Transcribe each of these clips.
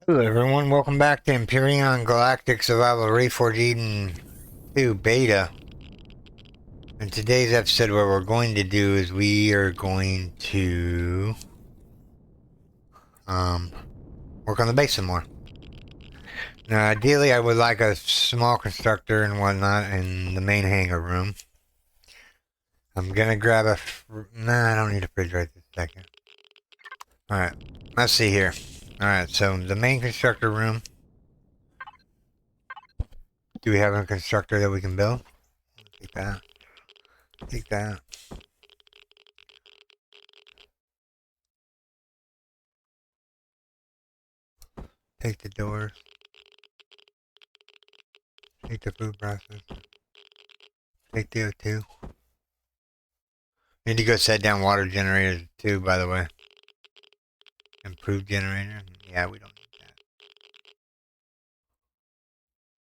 Hello everyone, welcome back to Empyrion Galactic Survival Reforged 2 Beta. In today's episode, what we're going to do is we are going to work on the base some more. Now, ideally, I would like a small constructor and whatnot in the main hangar room. I'm gonna grab a... Nah, I don't need a fridge right this second. Alright, let's see here. Alright, so the main constructor room. Do we have a constructor that we can build? Take that. Take that. Take the doors. Take the food process. Take the O2. Need to go set down water generators too, by the way. Improved generator. Yeah, we don't need that.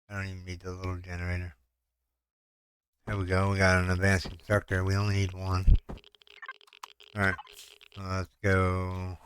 I don't even need the little generator. There we go. We got an advanced constructor. We only need one. Alright. So let's go.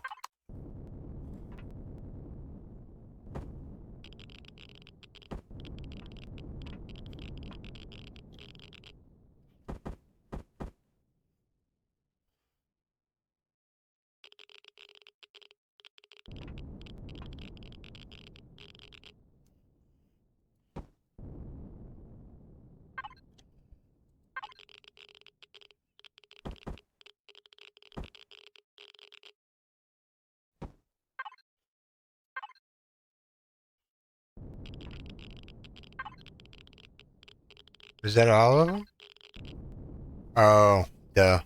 Is that all of them? Oh, duh.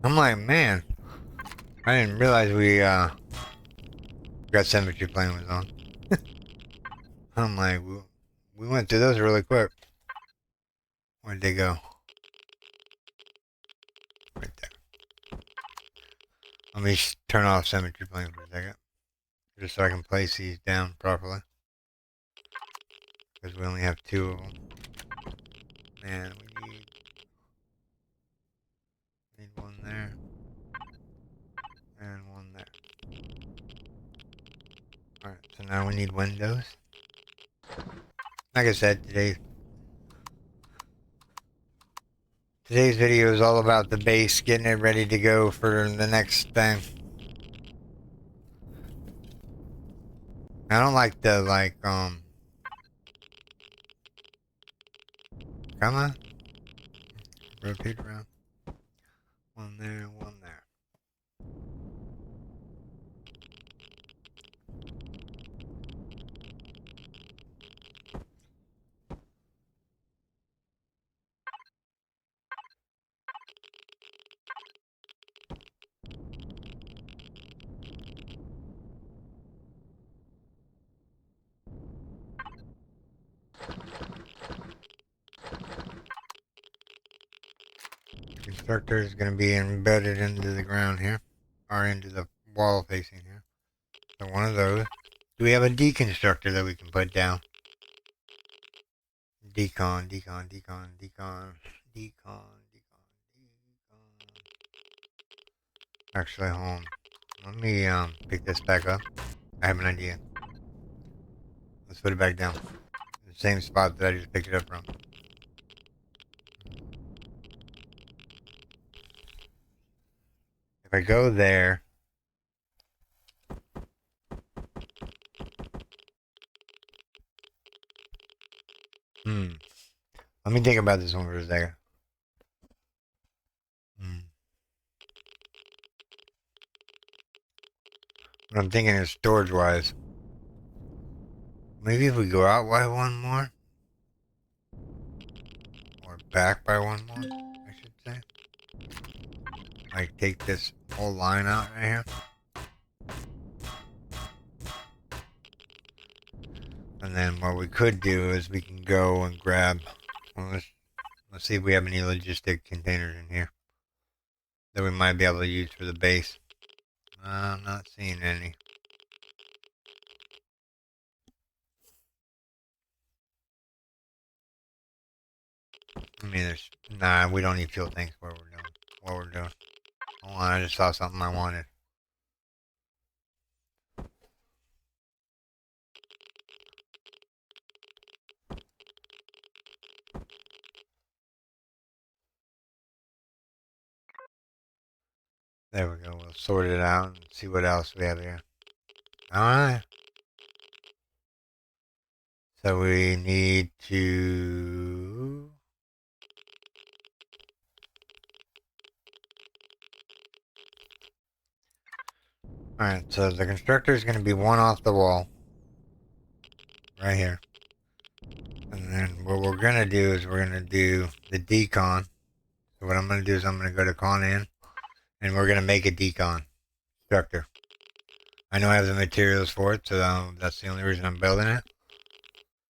I'm like, man. I didn't realize we got symmetry plane was on. I'm like, we went through those really quick. Where'd they go? Right there. Let me turn off symmetry plane for a second. Just so I can place these down properly. Because we only have two of them. And we need one there. And one there. Alright, so now we need windows. Like I said, today's video is all about the base, getting it ready to go for the next thing. I don't like the, come on. Rotate around. One there, one there. Constructor is going to be embedded into the ground here. Or into the wall facing here. So one of those. Do we have a deconstructor that we can put down? Decon. Actually, hold on. Let me pick this back up. I have an idea. Let's put it back down. The same spot that I just picked it up from. If I go there. Let me think about this one for a second. What I'm thinking is storage-wise. Maybe if we go out by one more? Or back by one more, I should say. Like, take this whole line out right here. And then what we could do is we can go and grab... Well, let's see if we have any logistic containers in here that we might be able to use for the base. I'm not seeing any. I mean, nah, we don't need fuel tanks for what we're doing. Hold on, I just saw something I wanted. There we go. We'll sort it out and see what else we have here. Alright. So we need to... Alright, so the constructor is going to be one off the wall. Right here. And then what we're going to do is we're going to do the decon. So what I'm going to do is I'm going to go to con in. And we're going to make a decon constructor. I know I have the materials for it, so that's the only reason I'm building it.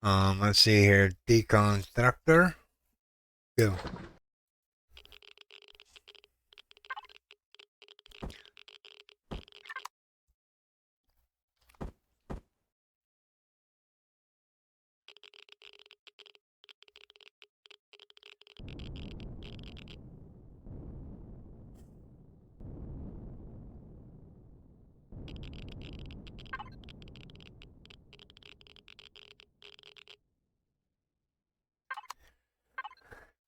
Let's see here. Deconstructor. Go.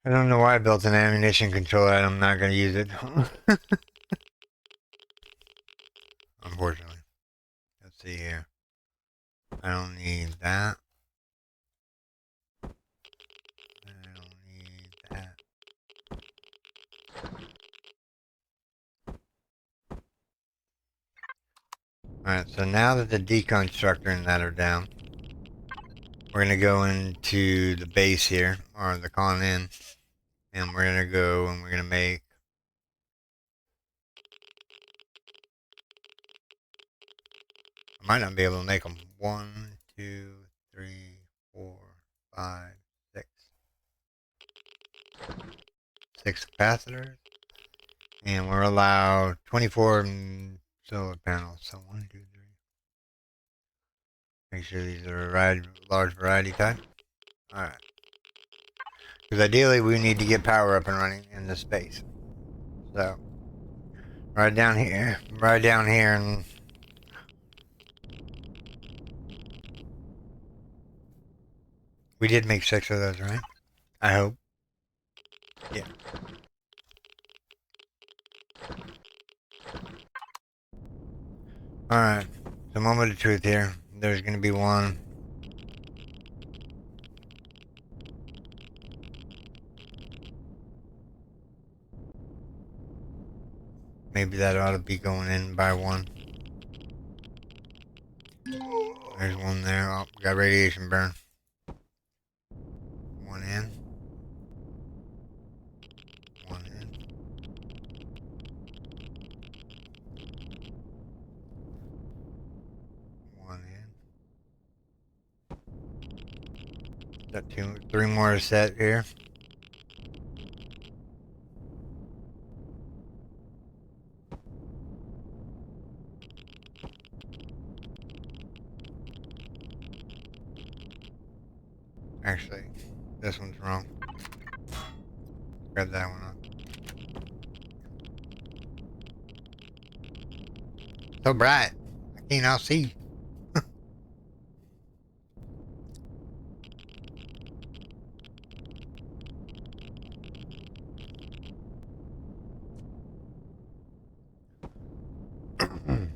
I don't know why I built an ammunition controller. I'm not going to use it. Unfortunately. Let's see here. I don't need that. I don't need that. Alright, so now that the deconstructor and that are down, we're going to go into the base here, or the con in, and we're going to go and we're going to make I might not be able to make them. 1, 2, 3, 4, 5, 6. 6 capacitors. And we're allowed 24 solar panels. So 1, 2, 3. Make sure these are a large variety type. Alright. Because ideally we need to get power up and running in this space. So, right down here, and we did make 6 of those, right? I hope. Yeah. Alright. So moment of truth here. There's going to be one. Maybe that ought to be going in by 1. There's one there. Oh, got radiation burn. 1 in. 1 in. 1 in. Got 3 more set here. Actually, this one's wrong. Grab that one up. So bright. I can't all see. And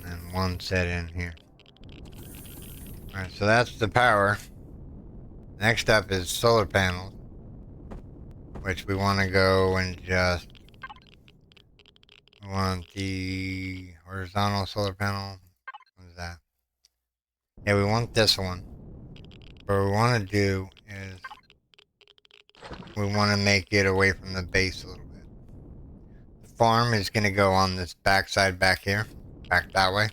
then 1 set in here. Alright, so that's the power. Next up is solar panels, which we want to go and just we want the horizontal solar panel. What is that? Yeah, we want this one. What we want to do is we want to make it away from the base a little bit. The farm is going to go on this backside back here, back that way,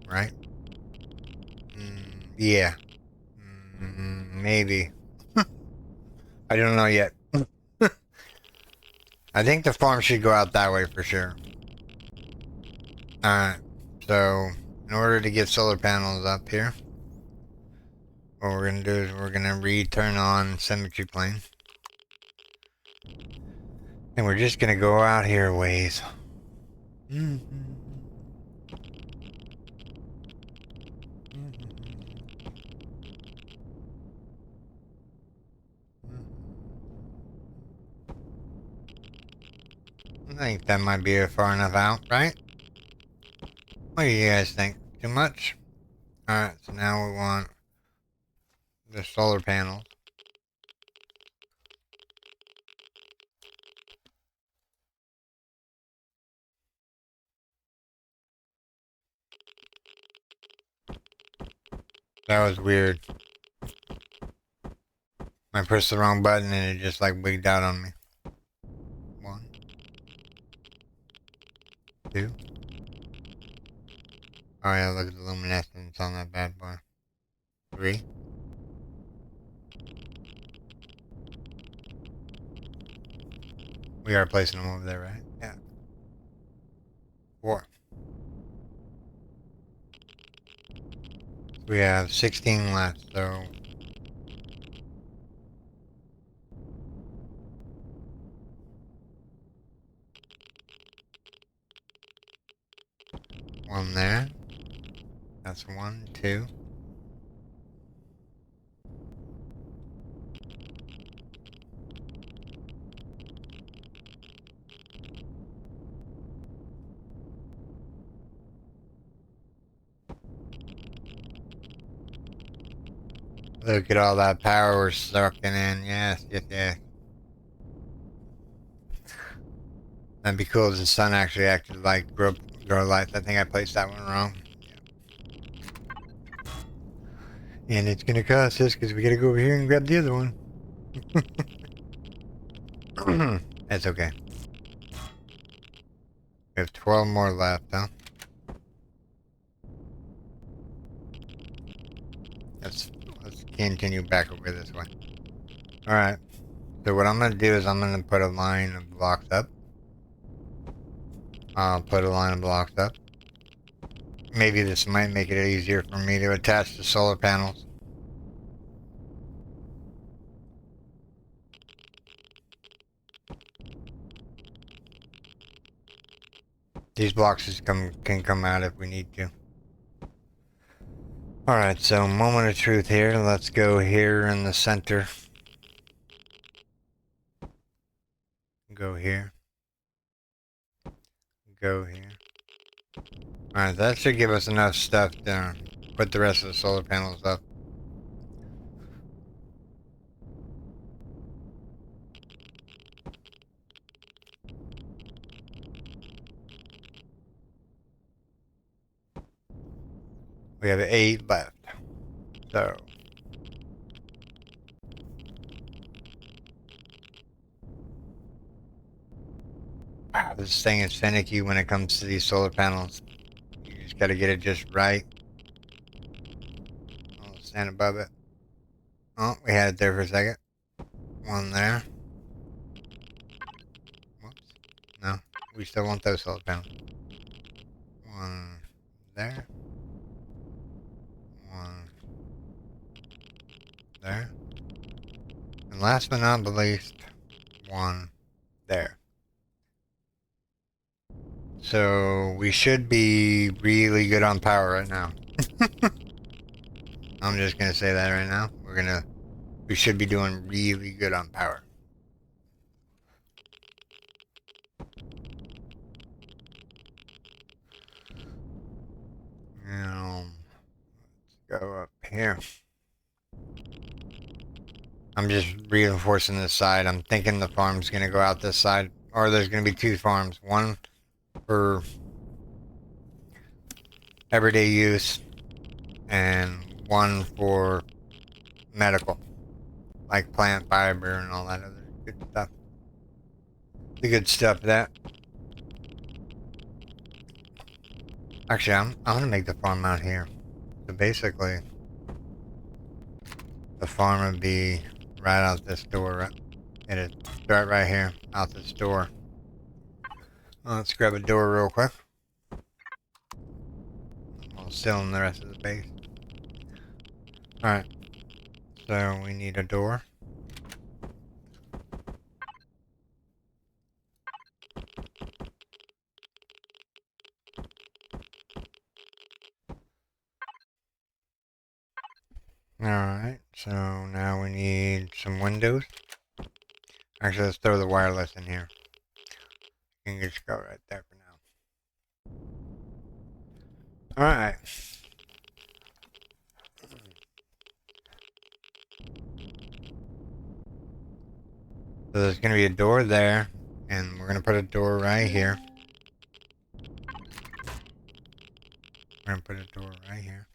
right? Yeah. Maybe. I don't know yet. I think the farm should go out that way for sure. Alright, so in order to get solar panels up here, what we're going to do is we're going to return on symmetry plane. And we're just going to go out here a ways. think that might be far enough out, right? What do you guys think? Too much? Alright, so now we want the solar panels. That was weird. I pressed the wrong button and it just like wigged out on me. 1, 2. Oh yeah, look at the luminescence on that bad boy. 3. We are placing them over there, right? Yeah. 4. We have 16 left, so... One there. That's 1, 2. Look at all that power we're sucking in. Yes, yes, yes. That'd be cool if the sun actually acted like grow lights. I think I placed that one wrong. And it's gonna cost us because we gotta go over here and grab the other one. That's okay. We have 12 more left, huh? Let's continue back over this way. Alright. So what I'm gonna do is I'm gonna put a line of blocks up. I'll put a line of blocks up. Maybe this might make it easier for me to attach the solar panels. These blocks can come out if we need to. Alright, so moment of truth here. Let's go here in the center. Go here. Go here. Alright, that should give us enough stuff to put the rest of the solar panels up. We have 8 left. So... Wow, this thing is finicky when it comes to these solar panels. You just gotta get it just right. I'll stand above it. Oh, we had it there for a second. One there. Whoops. No, we still want those solar panels. One there. One there. And last but not least, one there. So we should be really good on power right now. I'm just gonna say that right now. We should be doing really good on power. Now, let's go up here. I'm just reinforcing this side. I'm thinking the farm's gonna go out this side. Or there's gonna be 2 farms. One for everyday use and one for medical. Like plant fiber and all that other good stuff. The good stuff that. Actually, I'm gonna make the farm out here. So basically, the farm would be right out this door. Right? It'd start right here, out this door. Let's grab a door real quick. We'll seal in the rest of the base. Alright. So we need a door. Alright, so now we need some windows. Actually, let's throw the wireless in here. You can just go right there for now. Alright. So there's going to be a door there, and we're going to put a door right here. We're going to put a door right here.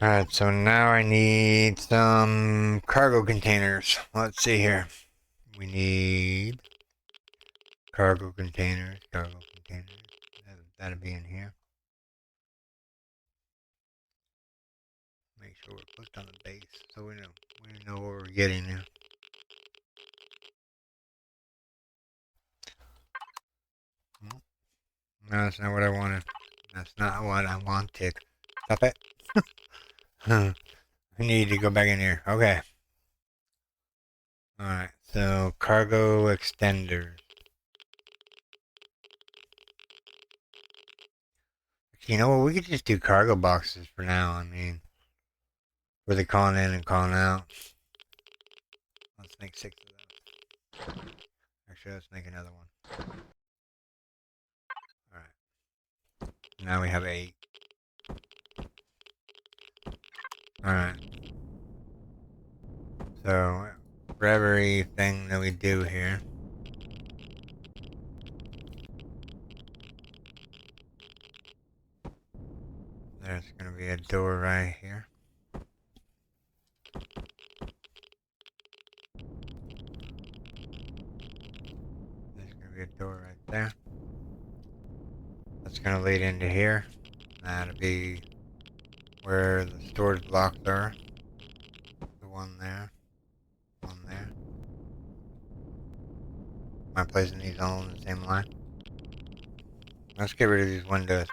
Alright, so now I need some cargo containers. Let's see here. We need cargo containers. That'll be in here. Make sure we're clicked on the base so we know what we're getting now. No, that's not what I wanted. That's not what I wanted. Stop it. I need to go back in here. Okay. Alright, so cargo extenders. You know what? We could just do cargo boxes for now. I mean, where they calling in and calling out. Let's make 6 of those. Actually, let's make another one. Alright. Now we have 8. Alright. So, for everything that we do here, there's going to be a door right here. There's going to be a door right there. That's going to lead into here. That'll be where the storage blocks are. The one there. One there. Am I placing these all in the same line? Let's get rid of these windows.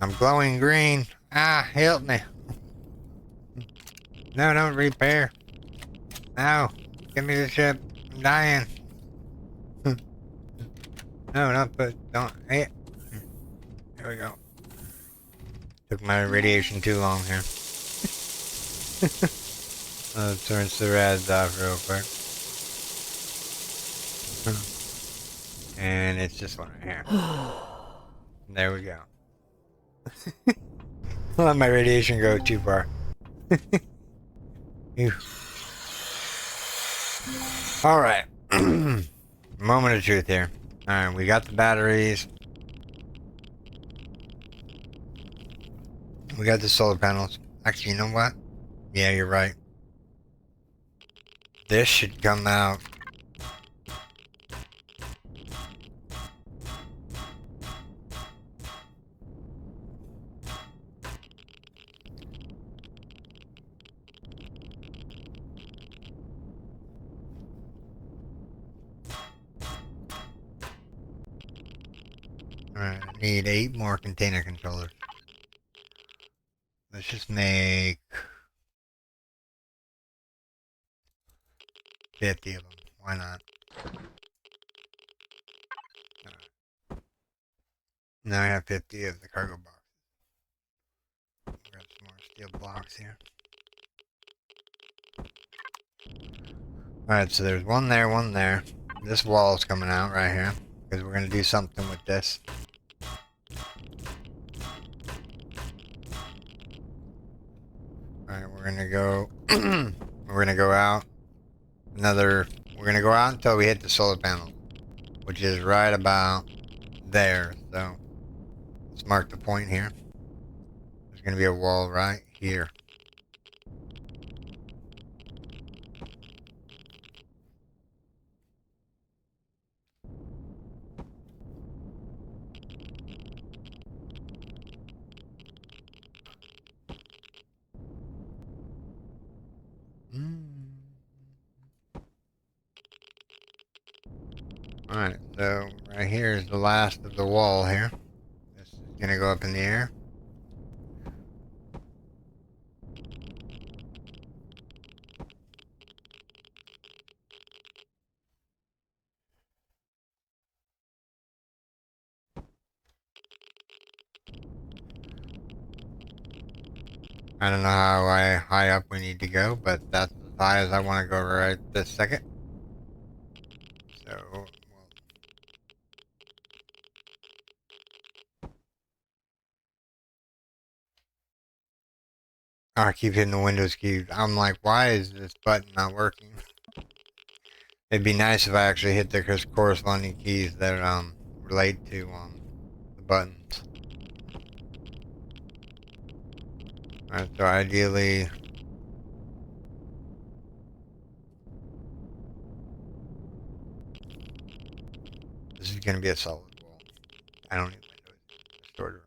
I'm glowing green. Ah, help me. No, don't repair. No, give me the ship. I'm dying. No, don't. Hey. There we go. Took my radiation too long here. Let's turn the rads off real quick. And it's this one right here. There we go. Don't let my radiation go too far. Alright. Moment of truth here. Alright, we got the batteries. We got the solar panels. Actually, you know what? Yeah, you're right. This should come out. Alright, I need 8 more container controllers. Let's just make 50 of them. Why not? Alright. Now I have 50 of the cargo box. Grab some more steel blocks here. Alright, so there's one there, one there. This wall's coming out right here. Because we're going to do something with this. Alright, we're going to go... we're going to go out. We're going to go out until we hit the solar panel. Which is right about there. So, let's mark the point here. There's going to be a wall right here. Alright, so right here is the last of the wall here. This is gonna go up in the air. I don't know how high up we need to go, but that's as high as I want to go right this second. So, well, I keep hitting the Windows key. I'm like, why is this button not working? It'd be nice if I actually hit the corresponding keys that relate to the buttons. Alright, so ideally, this is gonna be a solid wall. I don't need windows. Storage room.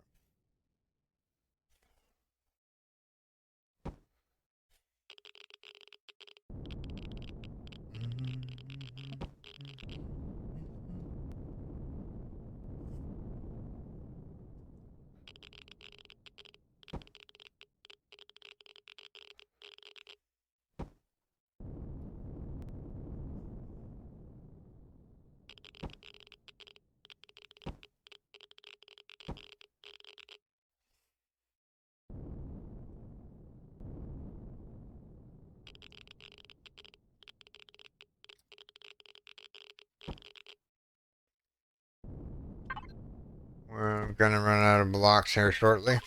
We're gonna run out of blocks here shortly.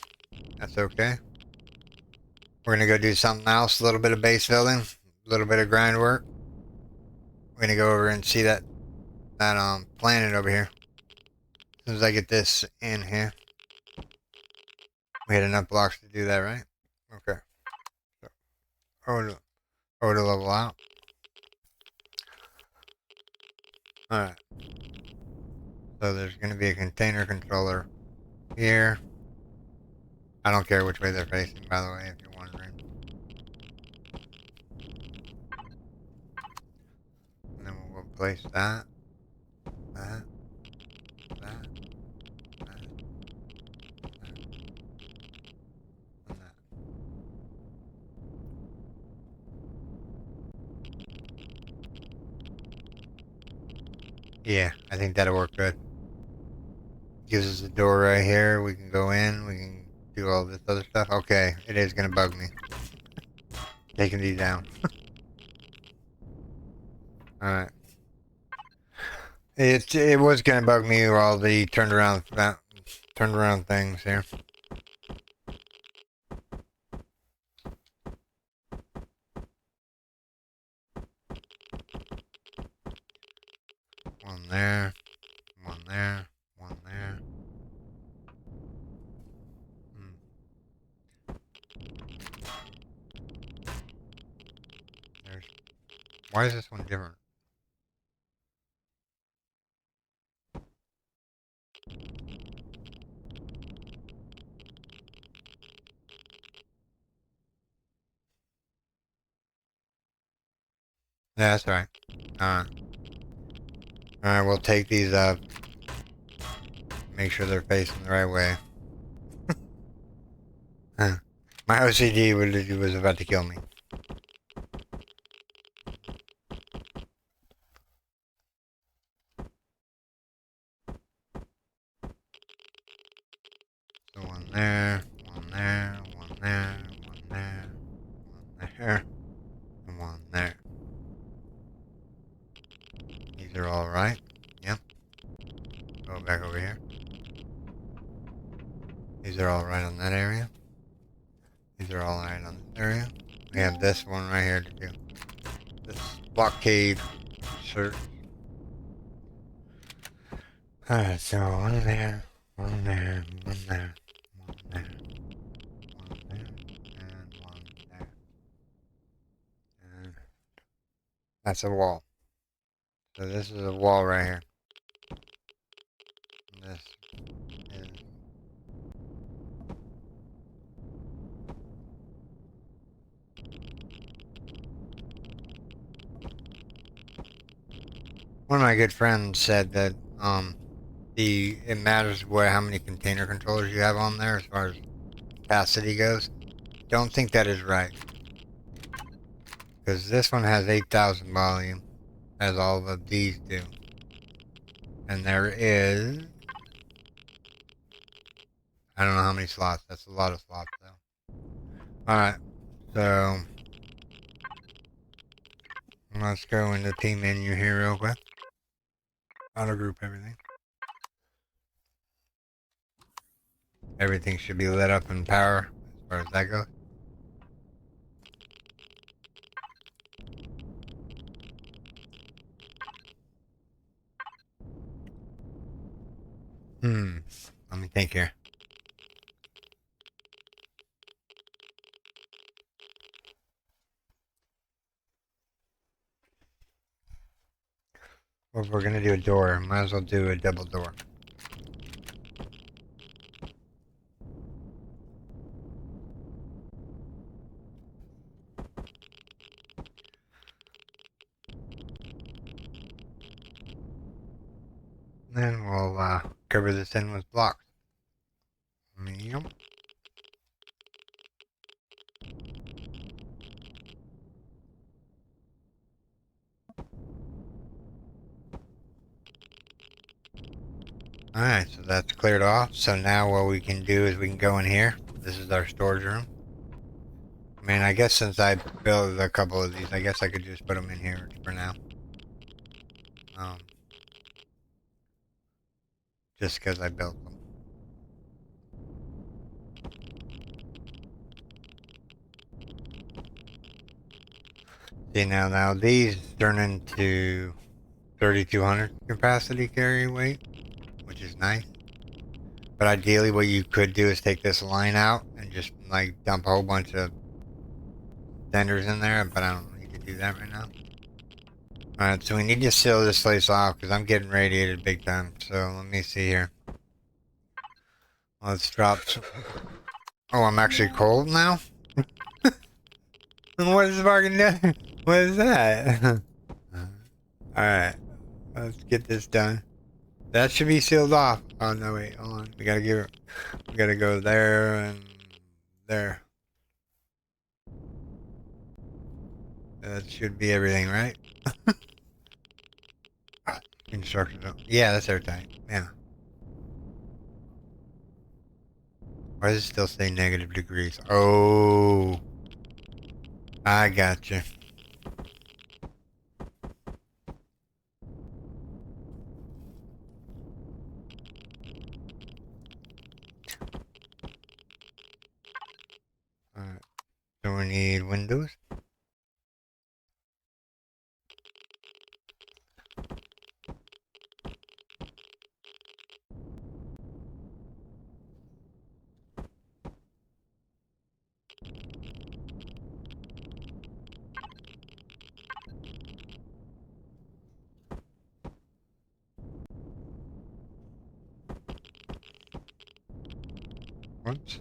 That's okay. We're gonna go do something else. A little bit of base building, a little bit of grind work. We're gonna go over and see that planet over here. As soon as I get this in here, we had enough blocks to do that, right? Okay. So, to level out. All right. So there's gonna be a container controller here. I don't care which way they're facing, by the way, if you're wondering. And then we'll place that, that, that, that, and that. Yeah, I think that'll work good. Gives us a door right here. We can go in. We can do all this other stuff. Okay, it is gonna bug me. Taking these down. All right. It was gonna bug me with all the turned around things here. One there, one there, one there. There's. Why is this one different? Yeah, that's right. Alright, we'll take these up. Make sure they're facing the right way. My OCD was about to kill me. So one there, one there, one there, one there, one there, and one there. These are all right. Yep. Go back over here. These are all right on that area. These are all right on this area. We have this one right here to do. This blockade search. Alright, so one there, one there, one there, one there, one there, and one there. And that's a wall. So this is a wall right here. And this is. One of my good friends said that it matters how many container controllers you have on there as far as capacity goes. Don't think that is right, because this one has 8,000 volume, as all of these do, and there is, I don't know how many slots. That's a lot of slots though. All right, so let's go into the team menu here real quick. Auto group everything. Everything should be lit up in power as far as that goes. Let me think here. Well, if we're gonna do a door, might as well do a double door. Then we'll cover this in with blocks. Medium. Alright, so that's cleared off. So now what we can do is we can go in here. This is our storage room. I mean, I guess since I built a couple of these, I guess I could just put them in here for now. Just because I built them. See, now these turn into 3,200 capacity carry weight, which is nice. But ideally what you could do is take this line out and just like dump a whole bunch of tenders in there, but I don't need to do that right now. Alright, so we need to seal this place off because I'm getting radiated big time. So let me see here. Let's drop some... Oh, I'm actually cold now? What is the bargain do? What is that? Alright, let's get this done. That should be sealed off. Oh no, wait, hold on. We gotta go there and there. That should be everything, right? Instructions. Yeah, that's airtight. Yeah. Why does it still say negative degrees? Oh, I gotcha. Alright, so we need windows. Whoops.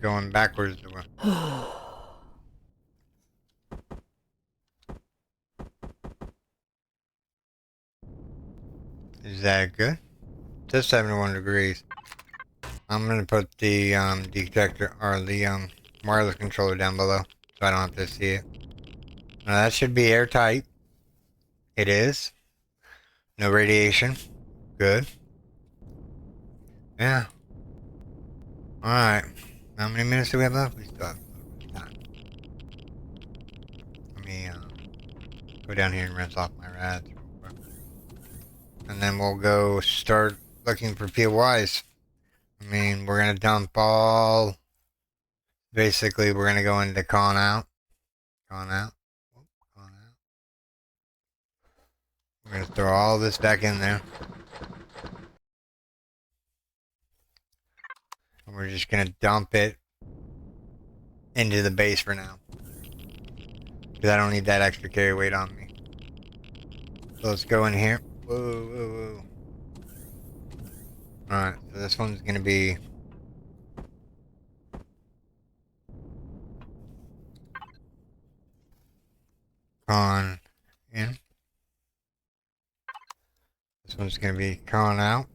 Going backwards. Is that good? Just 71 degrees. I'm gonna put the detector or the wireless controller down below so I don't have to see it. Now that should be airtight. It is. No radiation. Good. Yeah. Alright. How many minutes do we have left? We still have time. Let me go down here and rinse off my rads real quick. And then we'll go start looking for POIs. I mean, we're gonna dump all... Basically, we're gonna go into con out. Con out. Con out. We're gonna throw all this back in there. And we're just gonna dump it into the base for now. Because I don't need that extra carry weight on me. So let's go in here. Whoa, whoa, whoa. Alright, so this one's gonna be... Con in. This one's going to be calling out.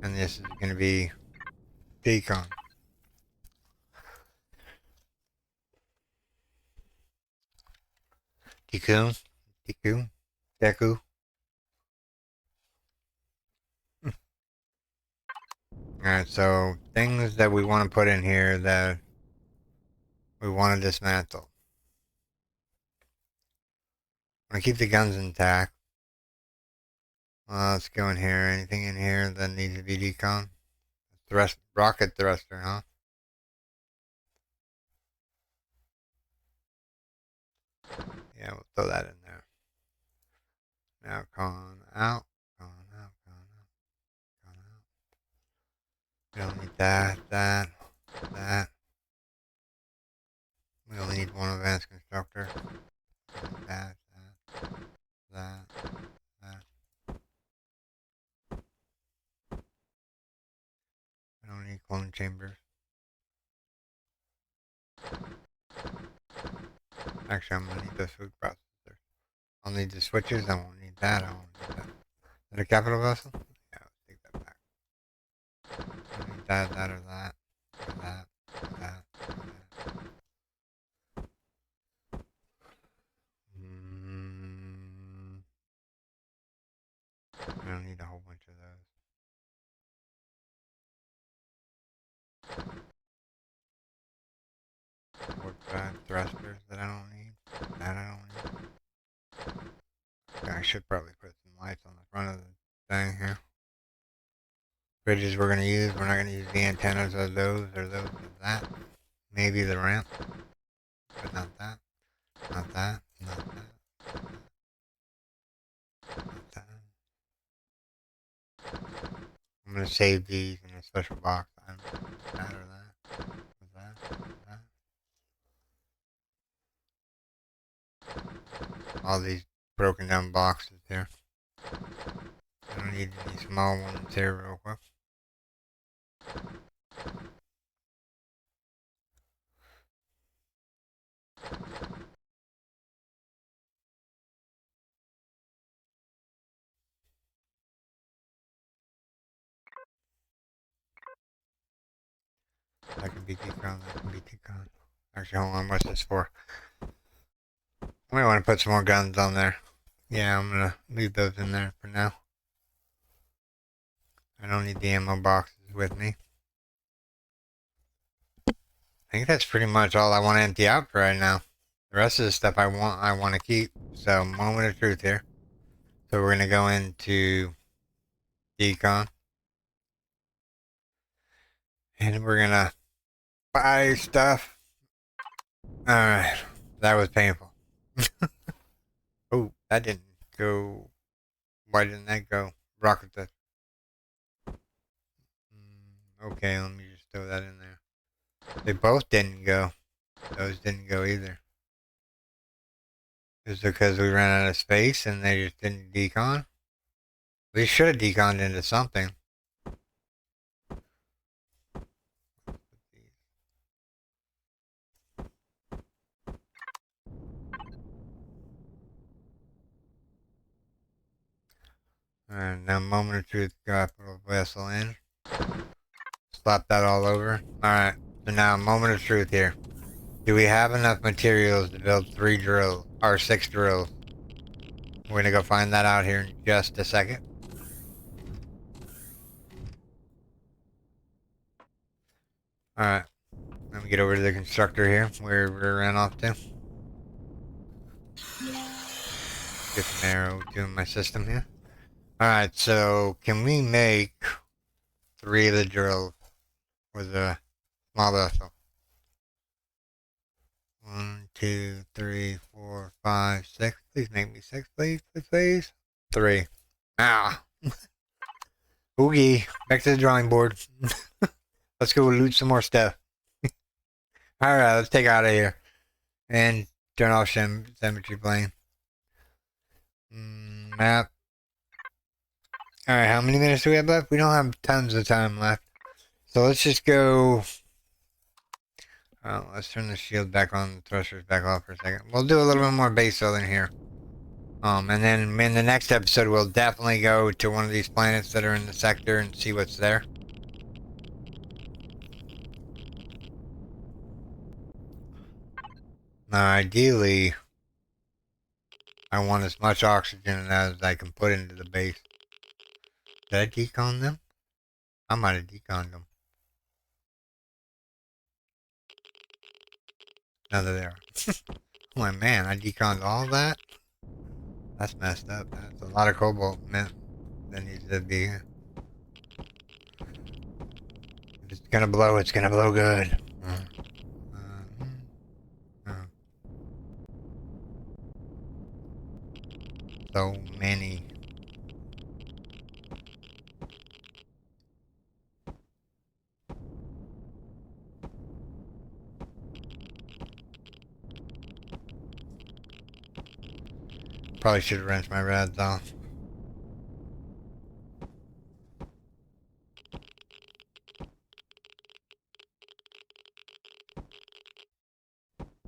And this is going to be decon. Deku. Deku. Deku. Alright, so things that we want to put in here that we want to dismantle. I'm going to keep the guns intact. Let's go in here. Anything in here that needs to be decon? Rocket thruster, huh? Yeah, we'll throw that in there. Now con out. Con out. Con out. Con out. We don't need that. That. We only need one advanced constructor. That. That. We don't need clone chambers. Actually, I'm gonna need those food processors. I'll need the switches. I won't need that. I won't need that. Is that a capital vessel? Yeah, let's take that back. I don't need that, or that. Or that. Or that. I don't need a whole bunch of those. Warp thrusters that I don't need. That I don't need. Okay, I should probably put some lights on the front of the thing here. Bridges we're going to use. We're not going to use the antennas of those or that. Maybe the ramp. But not that. Not that. Not that. Not that. I'm going to save these in a special box. I don't know that or that. Or that. Or that. All these broken down boxes here. I don't need any small ones here real quick. That can be decon, that can be decon. Actually, hold on, what's this for? I might want to put some more guns on there. Yeah, I'm gonna leave those in there for now. I don't need the ammo boxes with me. I think that's pretty much all I want to empty out for right now. The rest of the stuff I want to keep. So, moment of truth here. So we're gonna go into decon. And we're gonna buy stuff. Alright. That was painful. Oh, that didn't go. Why didn't that go? Rocket that. Okay, let me just throw that in there. They both didn't go. Those didn't go either. Is it because we ran out of space and they just didn't decon? We should have deconned into something. Alright, now moment of truth, capital vessel in. Slap that all over. Alright, so now moment of truth here. Do we have enough materials to build 3 drills, or 6 drills? We're gonna go find that out here in just a second. Alright, let me get over to the constructor here, where we ran off to. Get some arrow to my system here. Alright, so can we make 3 of the drills with a small vessel? 1, 2, 3, 4, 5, 6. Please make me 6, please, please. 3. Ah. Oogie. Back to the drawing board. Let's go loot some more stuff. Alright, let's take out of here. And turn off symmetry plane. Map. Alright, how many minutes do we have left? We don't have tons of time left. So let's just go. Let's turn the shield back on, the thrusters back off for a second. We'll do a little bit more base building here. And then in the next episode, we'll definitely go to one of these planets that are in the sector and see what's there. Now, ideally, I want as much oxygen as I can put into the base. Did I decon them? I might have deconned them. No, they're there. Oh my man, I deconned all that? That's messed up. That's a lot of cobalt, man. That needs to be here. If it's gonna blow, it's gonna blow good. So many. Probably should have rinsed my rads off.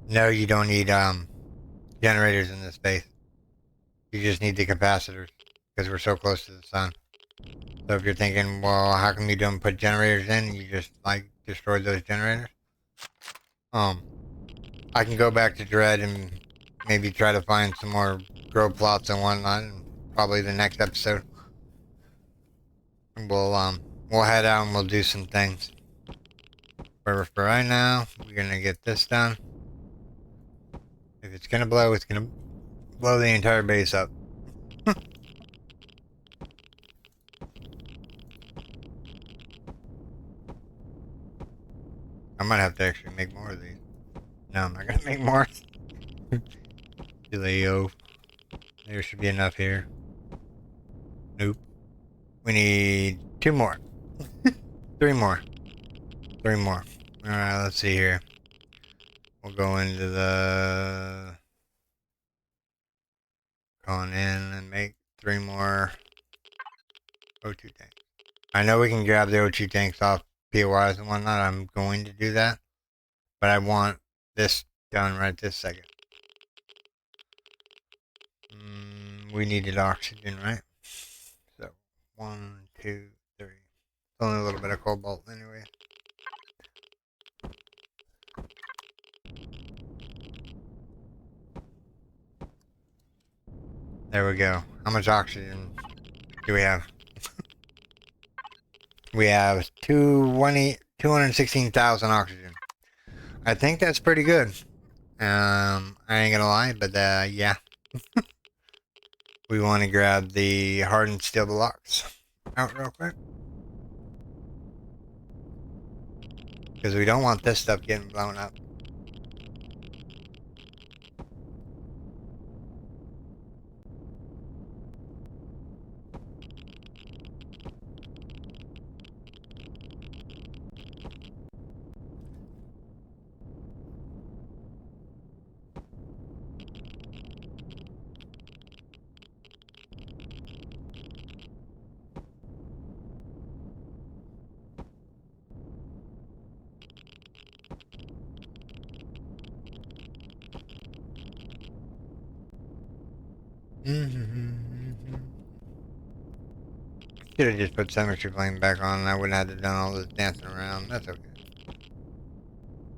No, you don't need generators in this base. You just need the capacitors because we're so close to the sun. So if you're thinking, well, how come you don't put generators in? You just like destroyed those generators. I can go back to Dread and maybe try to find some more grow plots and whatnot. And probably the next episode, we'll head out and we'll do some things. But for right now, we're gonna get this done. If it's gonna blow, it's gonna blow the entire base up. I might have to actually make more of these. No, I'm not gonna make more. Leo. There should be enough here. Nope. We need 2 more. 3 more. 3 more. Alright, let's see here. We'll go into the... Going in and make 3 more O2 tanks. I know we can grab the O2 tanks off POIs and whatnot. I'm going to do that. But I want this done right this second. We needed oxygen, right? So, 1, 2, 3. It's only a little bit of cobalt anyway. There we go. How much oxygen do we have? We have 216,000 oxygen. I think that's pretty good. I ain't gonna lie, but yeah. We want to grab the hardened steel blocks out real quick. Because we don't want this stuff getting blown up. Should have just put symmetry flame back on and I wouldn't have to done all this dancing around. That's okay.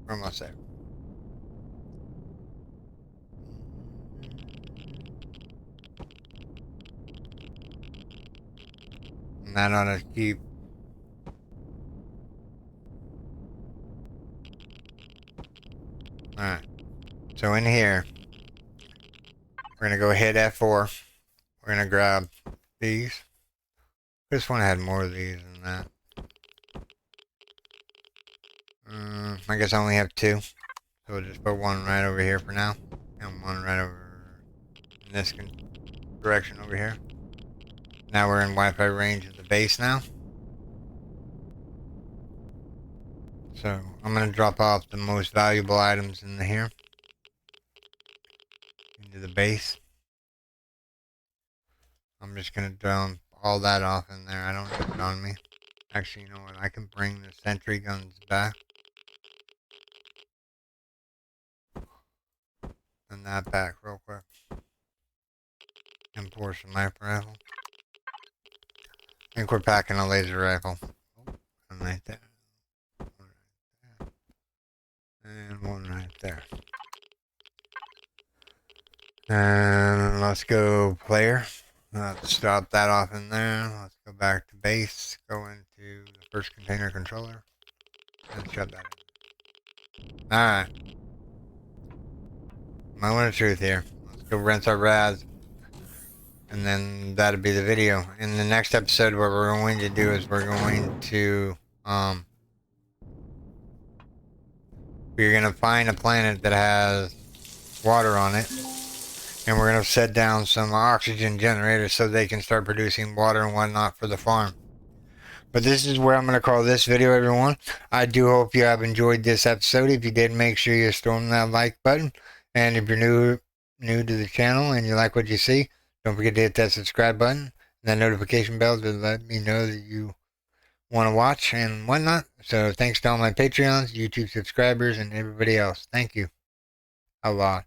We're almost there. And that ought to keep... Alright. So in here, we're going to go hit F4. We're going to grab these. This one had more of these than that. I guess I only have 2. So we'll just put 1 right over here for now. And 1 right over in this direction over here. Now we're in Wi-Fi range of the base now. So I'm going to drop off the most valuable items in here. Into the base. I'm just going to dump all that off in there. I don't have it on me. Actually, you know what? I can bring the sentry guns back. run that back real quick. And pour some sniper rifle. I think we're packing a laser rifle. One right there. One right there. And one right there. And let's go player. Let's stop that off in there. Let's go back to base. Go into the first container controller. And shut that in. Alright. Moment of truth here. Let's go rinse our RAS. And then that'll be the video. In the next episode, what we're going to do is we're going to find a planet that has water on it, and we're gonna set down some oxygen generators so they can start producing water and whatnot for the farm. But this is where I'm gonna call this video, everyone. I do hope you have enjoyed this episode. If you did, make sure you storm that like button, and if you're new to the channel and you like what you see, don't forget to hit that subscribe button and that notification bell to let me know that you want to watch and whatnot. So thanks to all my Patreons, YouTube subscribers, and everybody else. Thank you a lot.